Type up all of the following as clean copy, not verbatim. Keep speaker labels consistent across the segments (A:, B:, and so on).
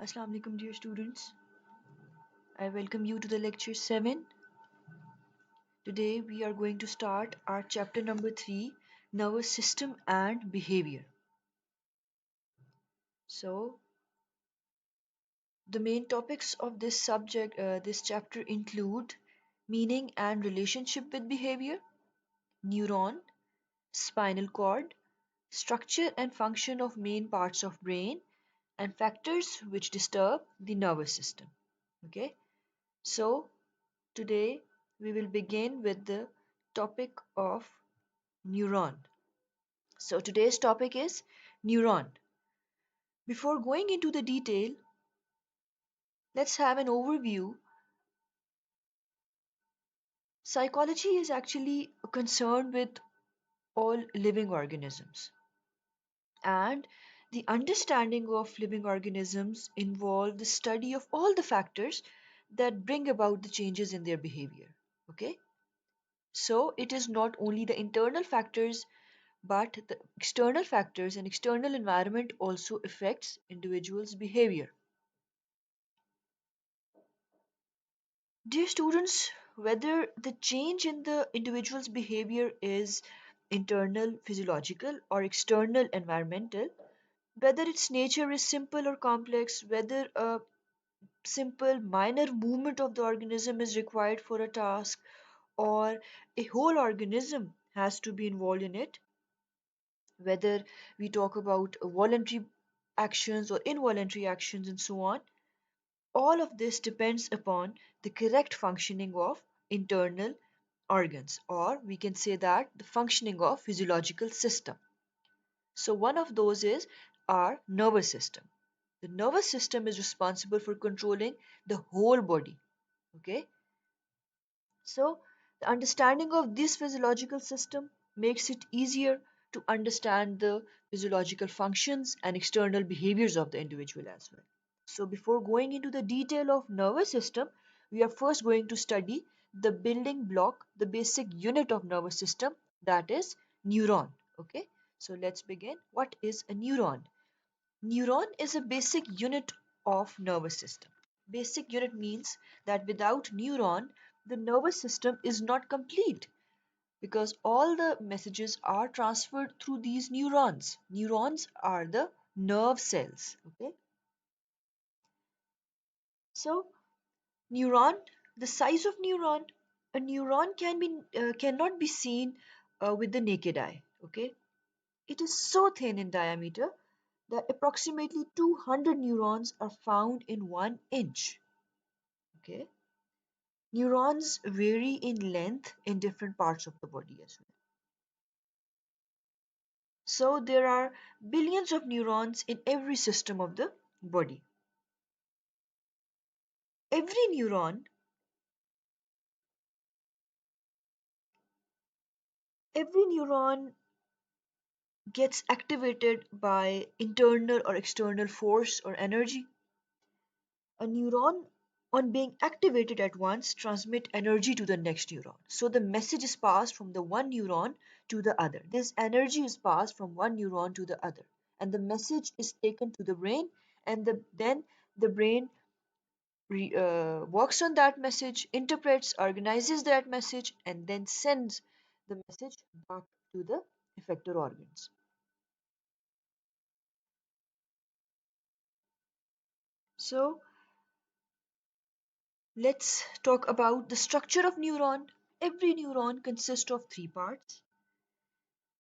A: Assalamu alaikum dear students. I welcome you to the lecture 7. Today we are going to start our chapter number 3, nervous system and behavior. So the main topics of this chapter include meaning and relationship with behavior, neuron, spinal cord, structure and function of main parts of brain, and factors which disturb the nervous system. Okay? So today we will begin with the topic of neuron. So today's topic is neuron. Before going into the detail, let's have an overview. Psychology is actually concerned with all living organisms, and the understanding of living organisms involve the study of all the factors that bring about the changes in their behavior. Okay? So it is not only the internal factors but the external factors and external environment also affects individuals' behavior. Dear students, whether the change in the individual's behavior is internal physiological or external environmental, whether its nature is simple or complex, whether a simple minor movement of the organism is required for a task or a whole organism has to be involved in it, whether we talk about voluntary actions or involuntary actions and so on, all of this depends upon the correct functioning of internal organs, or we can say that the functioning of physiological system. So one of those is our nervous system. The nervous system is responsible for controlling the whole body. Okay, so the understanding of this physiological system makes it easier to understand the physiological functions and external behaviors of the individual as well. So before going into the detail of nervous system, we are first going to study the building block, the basic unit of nervous system, that is neuron. Okay, so let's begin. What is a neuron? Neuron is a basic unit of nervous system. Basic unit means that without neuron, the nervous system is not complete because all the messages are transferred through these neurons. Neurons are the nerve cells. Okay, so neuron, the size of neuron, a neuron cannot be seen with the naked eye. Okay, it is so thin in diameter that approximately 200 neurons are found in 1 inch. Okay, neurons vary in length in different parts of the body as well. So there are billions of neurons in every system of the body. Every neuron, every neuron gets activated by internal or external force or energy. A neuron, on being activated at once, transmit energy to the next neuron. So the message is passed from the one neuron to the other. This energy is passed from one neuron to the other, and the message is taken to the brain, and then the brain works on that message, interprets, organizes that message, and then sends the message back to the effector organs. So let's talk about the structure of neuron. Every neuron consists of three parts: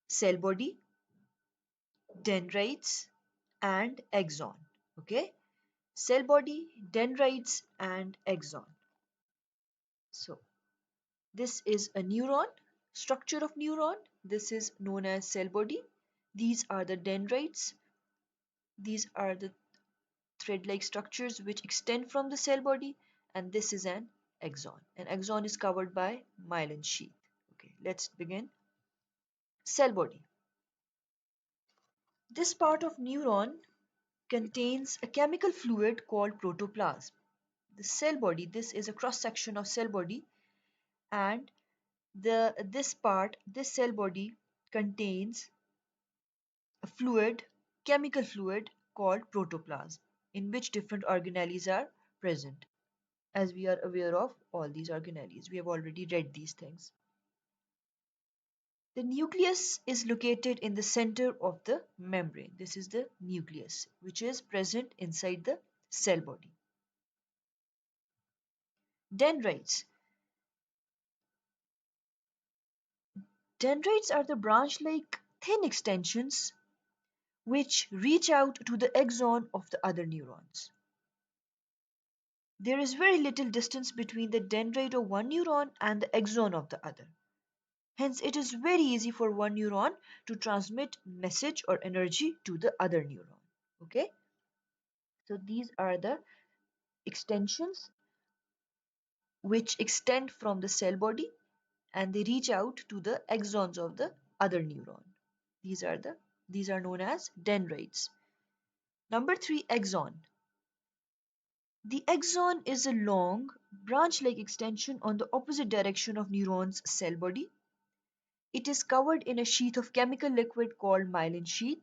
A: cell body, dendrites, and axon. Okay? Cell body, dendrites, and axon. So, this is a neuron, structure of neuron. This is known as cell body. These are the dendrites. These are the thread-like structures which extend from the cell body, and this is an axon. An axon is covered by myelin sheath. Okay, let's begin. Cell body. This part of neuron contains a chemical fluid called protoplasm. The cell body, this is a cross section of cell body, and this cell body contains a fluid, chemical fluid called protoplasm. in which different organelles are present. As we are aware of all these organelles, we have already read these things. The nucleus is located in the center of the membrane. This is the nucleus, which is present inside the cell body. Dendrites. Dendrites are the branch-like thin extensions which reach out to the axon of the other neurons. There is very little distance between the dendrite of one neuron and the axon of the other. Hence, it is very easy for one neuron to transmit message or energy to the other neuron. Okay? So these are the extensions which extend from the cell body and they reach out to the axons of the other neuron. These are known as dendrites. Number 3, axon. The axon is a long branch-like extension on the opposite direction of neuron's cell body. It is covered in a sheath of chemical liquid called myelin sheath,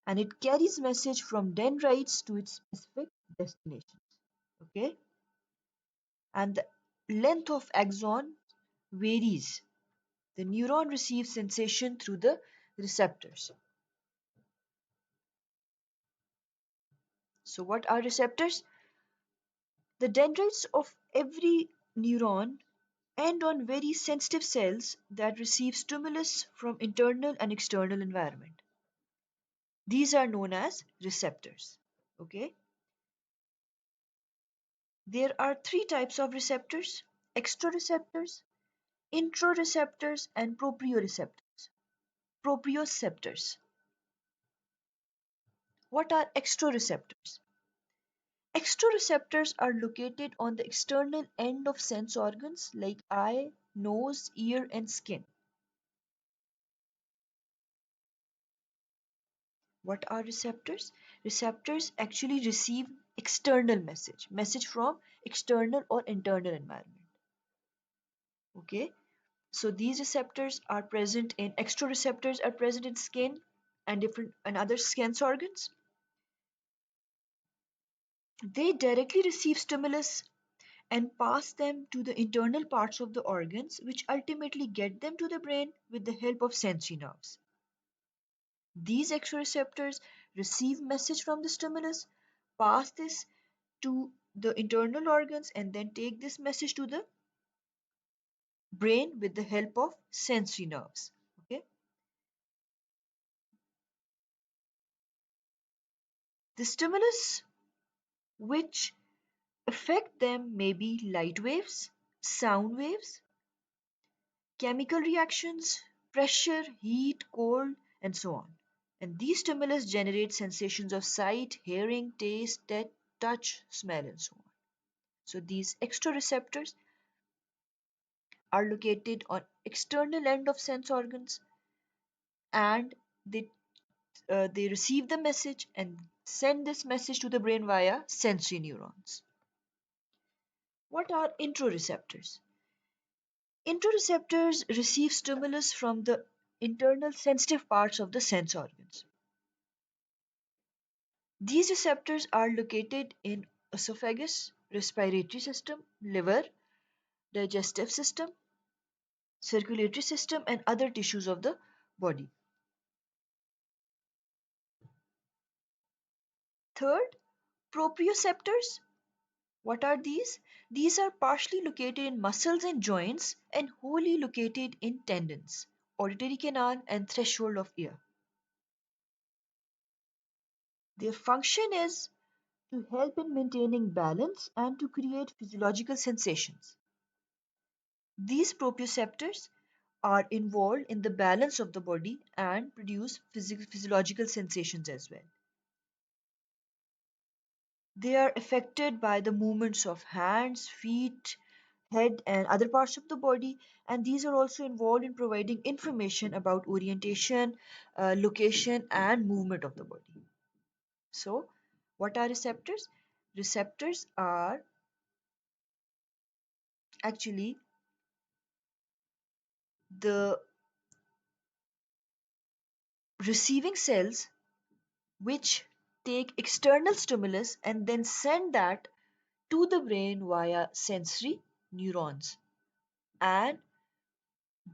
A: and it carries message from dendrites to its specific destinations. Okay, and the length of axon varies. The neuron receives sensation through the receptors. So, what are receptors? The dendrites of every neuron end on very sensitive cells that receive stimulus from internal and external environment. These are known as receptors. Okay. There are three types of receptors: extroreceptors, introreceptors, and proprioceptors. Proprioceptors. What are extroreceptors? Extroreceptors are located on the external end of sense organs like eye, nose, ear, and skin. What are receptors? Receptors actually receive external message from external or internal environment. Okay, so these receptors are present in extroreceptors are present in skin and different and other sense organs. They directly receive stimulus and pass them to the internal parts of the organs, which ultimately get them to the brain with the help of sensory nerves. These extroreceptors receive message from the stimulus, pass this to the internal organs, and then take this message to the brain with the help of sensory nerves. Okay. The stimulus which affect them may be light waves, sound waves, chemical reactions, pressure, heat, cold, and so on. And these stimulus generate sensations of sight, hearing, taste, touch, smell, and so on. So these extroreceptors are located on external end of sense organs and they they receive the message and send this message to the brain via sensory neurons. What are interoceptors? Interoceptors receive stimulus from the internal sensitive parts of the sense organs. These receptors are located in esophagus, respiratory system, liver, digestive system, circulatory system, and other tissues of the body. Third, proprioceptors. What are these? These are partially located in muscles and joints and wholly located in tendons, auditory canal, and threshold of ear. Their function is to help in maintaining balance and to create physiological sensations. These proprioceptors are involved in the balance of the body and produce physiological sensations as well. They are affected by the movements of hands, feet, head, and other parts of the body, and these are also involved in providing information about orientation, location, and movement of the body. So, what are receptors? Receptors are actually the receiving cells which take external stimulus and then send that to the brain via sensory neurons. And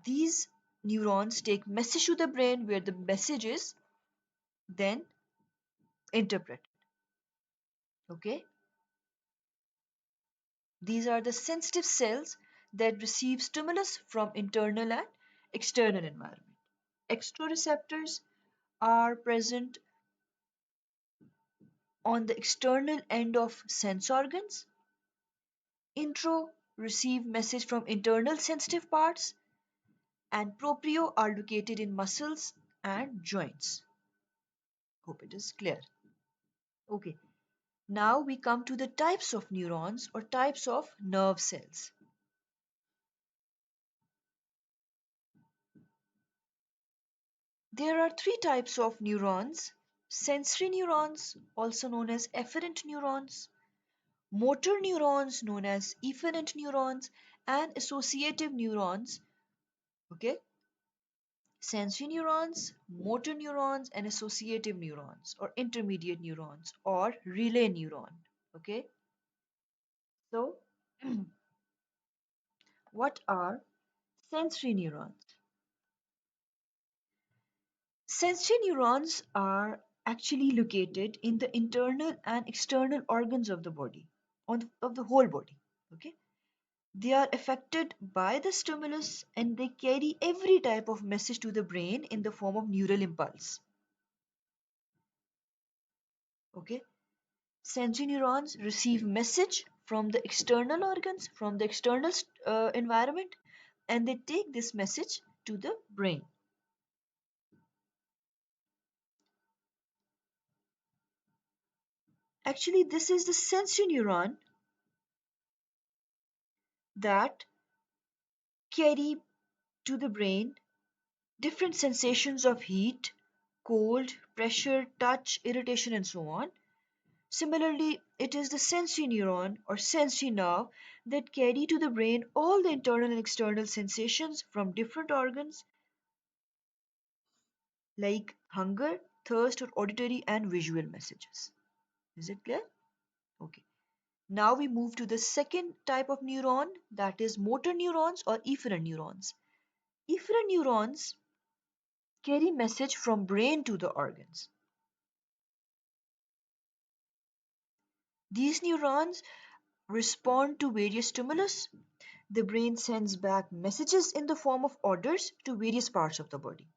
A: these neurons take message to the brain where the message is then interpreted. Okay? These are the sensitive cells that receive stimulus from internal and external environment. Extoreceptors are present on the external end of sense organs. Intro receive message from internal sensitive parts, and proprio are located in muscles and joints. Hope it is clear. Okay, now we come to the types of neurons or types of nerve cells. There are three types of neurons: sensory neurons, also known as efferent neurons, motor neurons, known as efferent neurons, and associative neurons. Okay, sensory neurons, motor neurons, and associative neurons, or intermediate neurons, or relay neuron. Okay, so what are sensory neurons? Sensory neurons are actually located in the internal and external organs of the body, of the whole body. Okay, they are affected by the stimulus and they carry every type of message to the brain in the form of neural impulse. Okay, sensory neurons receive message from the external organs, from the external environment, and they take this message to the brain. Actually, this is the sensory neuron that carry to the brain different sensations of heat, cold, pressure, touch, irritation, and so on. Similarly, it is the sensory neuron or sensory nerve that carry to the brain all the internal and external sensations from different organs like hunger, thirst, or auditory and visual messages. Is it clear? Okay. Now we move to the second type of neuron, that is motor neurons or efferent neurons. Efferent neurons carry message from brain to the organs. These neurons respond to various stimulus. The brain sends back messages in the form of orders to various parts of the body.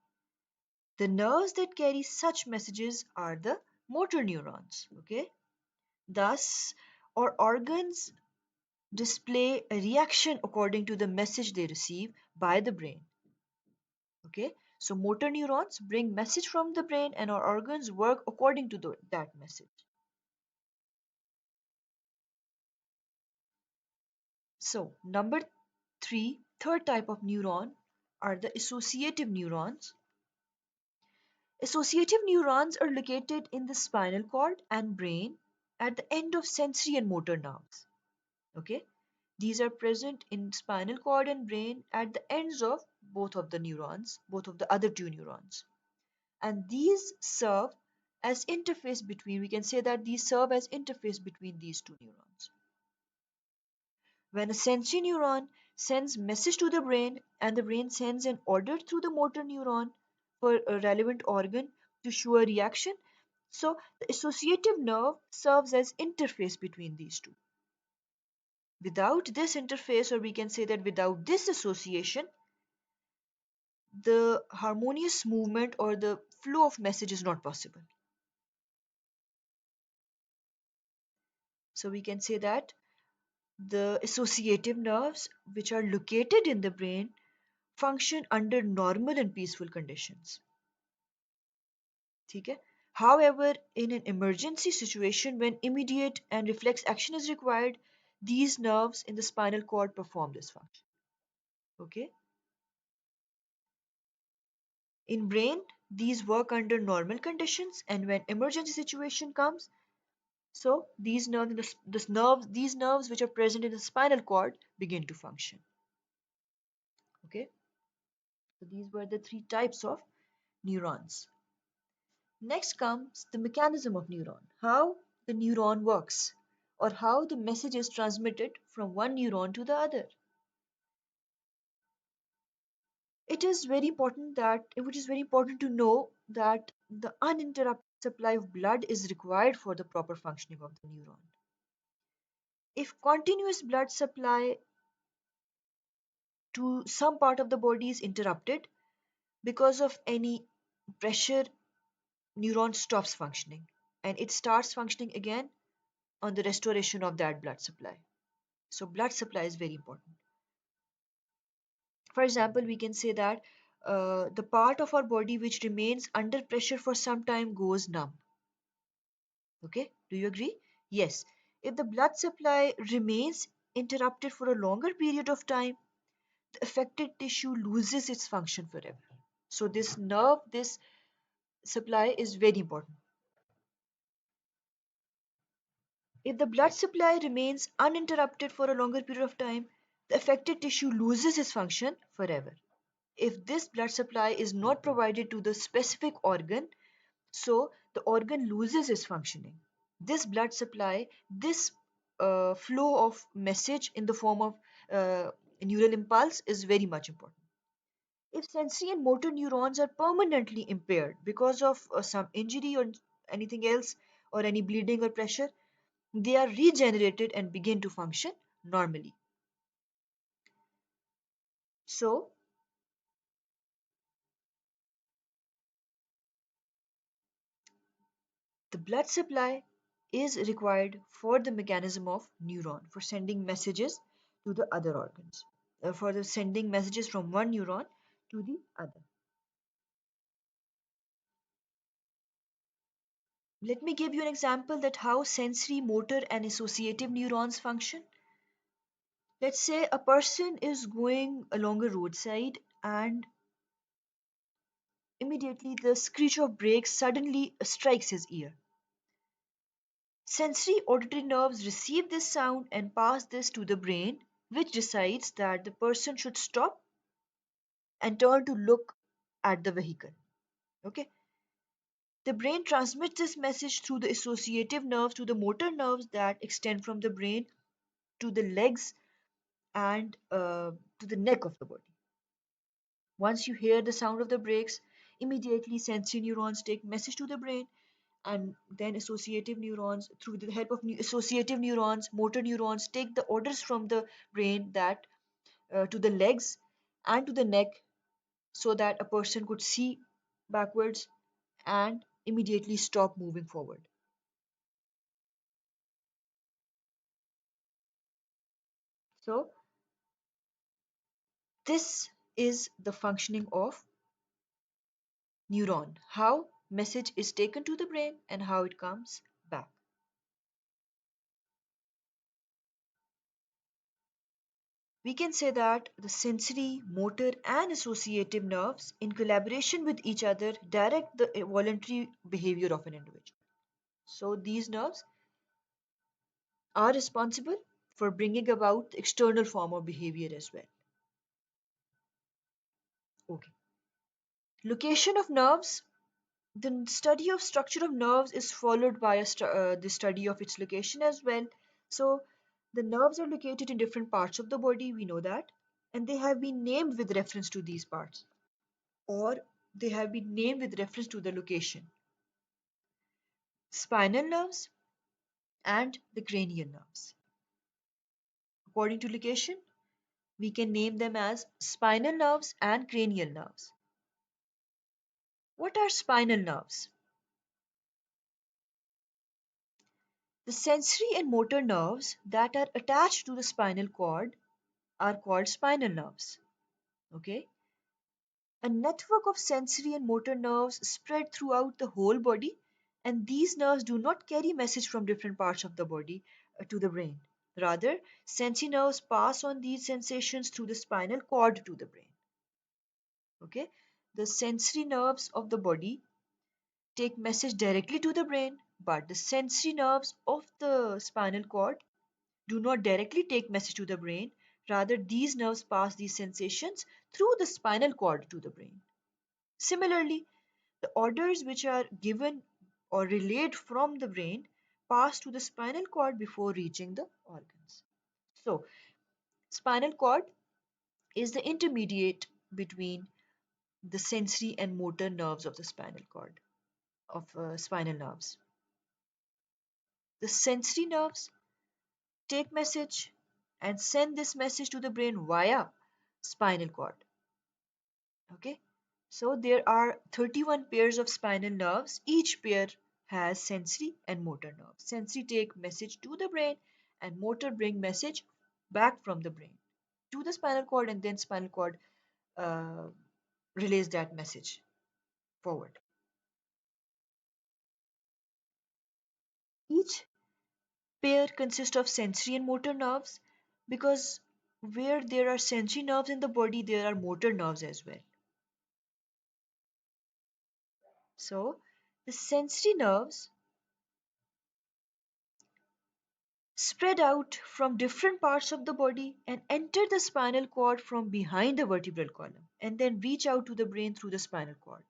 A: The nerves that carry such messages are the motor neurons. Okay? Thus, our organs display a reaction according to the message they receive by the brain. Okay? So motor neurons bring message from the brain and our organs work according to that message. So number three, third type of neuron are the associative neurons. Associative neurons are located in the spinal cord and brain at the end of sensory and motor nerves. Okay? These are present in spinal cord and brain at the ends of both of the neurons, both of the other two neurons. And these serve as interface between, we can say that these serve as interface between these two neurons. When a sensory neuron sends message to the brain and the brain sends an order through the motor neuron for a relevant organ to show a reaction, so the associative nerve serves as interface between these two. Without this interface, or we can say that without this association, the harmonious movement or the flow of message is not possible. So we can say that the associative nerves, which are located in the brain, function under normal and peaceful conditions. ठीक है? However, in an emergency situation when immediate and reflex action is required, these nerves in the spinal cord perform this function. Okay? In brain, these work under normal conditions, and when emergency situation comes, so these nerves, these nerves which are present in the spinal cord begin to function. Okay? So these were the three types of neurons. Next comes the mechanism of neuron, how the neuron works, or how the message is transmitted from one neuron to the other. It is very important to know that the uninterrupted supply of blood is required for the proper functioning of the neuron. If continuous blood supply to some part of the body is interrupted because of any pressure, neuron stops functioning and it starts functioning again on the restoration of that blood supply. So, blood supply is very important. For example, we can say that the part of our body which remains under pressure for some time goes numb. Okay, do you agree? Yes. If the blood supply remains interrupted for a longer period of time, the affected tissue loses its function forever. So, this supply is very important. If the blood supply remains uninterrupted for a longer period of time, the affected tissue loses its function forever. If this blood supply is not provided to the specific organ, so the organ loses its functioning. This blood supply, this flow of message in the form of neural impulse is very much important. If sensory and motor neurons are permanently impaired because of some injury or anything else, or any bleeding or pressure, they are regenerated and begin to function normally. So, the blood supply is required for the mechanism of neuron for sending messages to the other organs, for the sending messages from one neuron to the other. Let me give you an example that how sensory, motor, and associative neurons function. Let's say a person is going along a roadside and immediately the screech of brakes suddenly strikes his ear. Sensory auditory nerves receive this sound and pass this to the brain, which decides that the person should stop and turn to look at the vehicle. Okay. The brain transmits this message through the associative nerves to the motor nerves that extend from the brain to the legs and to the neck of the body. Once you hear the sound of the brakes, immediately sensory neurons take message to the brain, and then associative neurons, through the help of associative neurons, motor neurons take the orders from the brain that to the legs and to the neck, so that a person could see backwards and immediately stop moving forward. So this is the functioning of neuron, how message is taken to the brain and how it comes back. We can say that the sensory, motor, and associative nerves, in collaboration with each other, direct the voluntary behavior of an individual. So, these nerves are responsible for bringing about the external form of behavior as well. Okay. Location of nerves. The study of structure of nerves is followed by the study of its location as well. So, the nerves are located in different parts of the body, we know that, and they have been named with reference to these parts, or they have been named with reference to the location. Spinal nerves and the cranial nerves. According to location, we can name them as spinal nerves and cranial nerves. What are spinal nerves? The sensory and motor nerves that are attached to the spinal cord are called spinal nerves. Okay? A network of sensory and motor nerves spread throughout the whole body, and these nerves do not carry message from different parts of the body to the brain. Rather, sensory nerves pass on these sensations through the spinal cord to the brain. Okay? The sensory nerves of the body take message directly to the brain, but the sensory nerves of the spinal cord do not directly take message to the brain. Rather, these nerves pass these sensations through the spinal cord to the brain. Similarly, The orders which are given or relayed from the brain pass to the spinal cord before reaching the organs. So, spinal cord is the intermediate between the sensory and motor nerves of the spinal cord, of spinal nerves. The sensory nerves take message and send this message to the brain via spinal cord. Okay, so there are 31 pairs of spinal nerves. Each pair has sensory and motor nerves. Sensory take message to the brain and motor bring message back from the brain to the spinal cord, and then spinal cord uh, relays that message forward. Each pair consists of sensory and motor nerves because where there are sensory nerves in the body, there are motor nerves as well. So, the sensory nerves spread out from different parts of the body and enter the spinal cord from behind the vertebral column and then reach out to the brain through the spinal cord.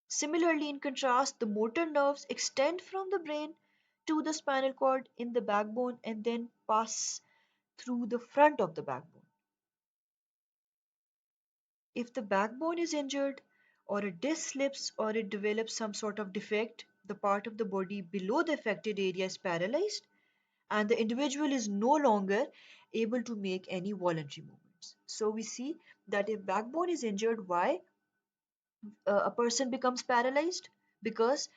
A: Similarly, in contrast, the motor nerves extend from the brain to the spinal cord in the backbone and then pass through the front of the backbone. If the backbone is injured, or a disc slips, or it develops some sort of defect, the part of the body below the affected area is paralyzed, and the individual is no longer able to make any voluntary movements. So we see that if backbone is injured, why a person becomes paralyzed? Because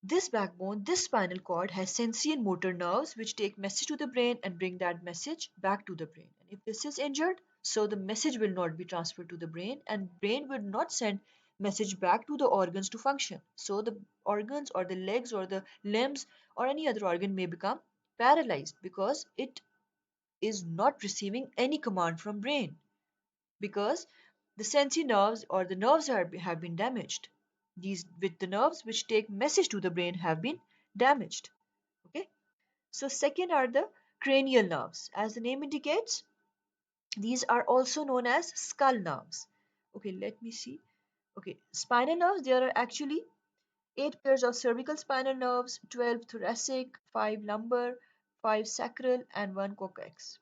A: this backbone, this spinal cord has sensory and motor nerves which take message to the brain and bring that message back to the brain. And if this is injured, so the message will not be transferred to the brain and brain will not send message back to the organs to function. So the organs or the legs or the limbs or any other organ may become paralyzed because it is not receiving any command from brain because the sensory nerves or the nerves have been damaged. These with the nerves which take message to the brain have been damaged. Okay. So second are the cranial nerves. As the name indicates, these are also known as skull nerves. Okay, let me see. Okay, spinal nerves, there are actually 8 pairs of cervical spinal nerves, 12 thoracic, 5 lumbar, 5 sacral, and 1 coccyx.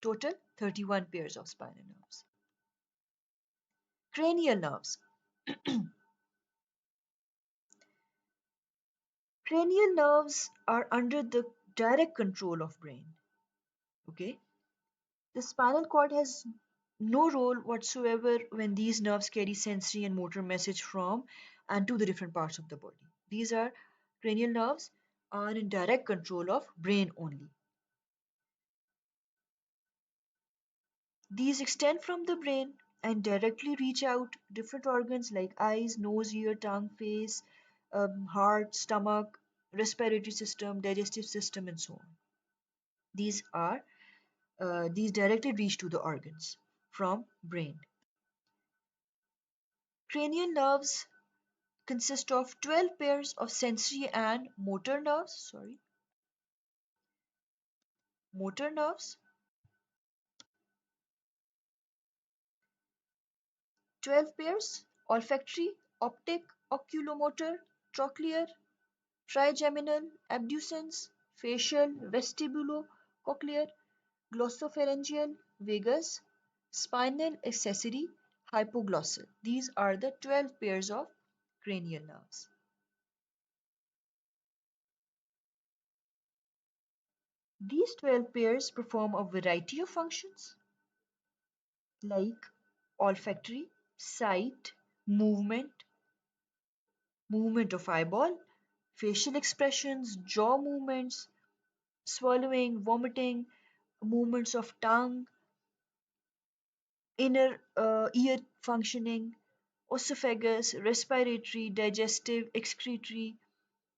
A: Total 31 pairs of spinal nerves. Cranial nerves. Cranial nerves are under the direct control of brain. Okay, the spinal cord has no role whatsoever when these nerves carry sensory and motor message from and to the different parts of the body. These are cranial nerves are in direct control of brain only. These extend from the brain and directly reach out different organs like eyes, nose, ear, tongue, face, heart, stomach, respiratory system, digestive system, and so on. These are these directly reach to the organs from brain. Cranial nerves consist of 12 pairs of sensory and motor nerves. Sorry, motor nerves. 12 pairs: olfactory, optic, oculomotor, trochlear, trigeminal, abducens, facial, vestibulocochlear, glossopharyngeal, vagus, spinal accessory, hypoglossal. These are the 12 pairs of cranial nerves. These 12 pairs perform a variety of functions like olfactory, sight, movement, movement of eyeball, facial expressions, jaw movements, swallowing, vomiting, movements of tongue, inner ear functioning, esophagus, respiratory, digestive, excretory,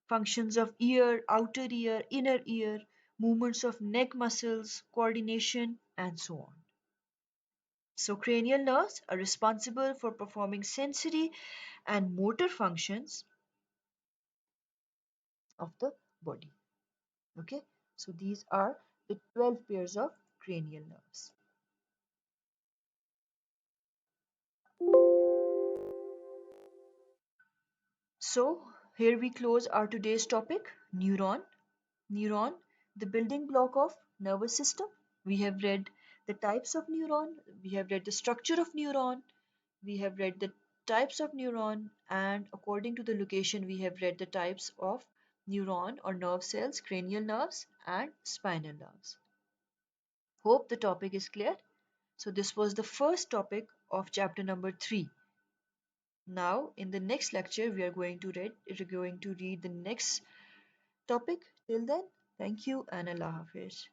A: functions of ear, outer ear, inner ear, movements of neck muscles, coordination, and so on. So, cranial nerves are responsible for performing sensory and motor functions of the body. Okay, so these are the 12 pairs of cranial nerves. So, here we close our today's topic, neuron. Neuron, the building block of nervous system. We have read the types of neuron, we have read the structure of neuron, we have read the types of neuron, and according to the location, we have read the types of neuron or nerve cells, cranial nerves, and spinal nerves. Hope the topic is clear. So, this was the first topic of chapter number 3. Now, in the next lecture, we're going to read the next topic. Till then, thank you and Allah Hafiz.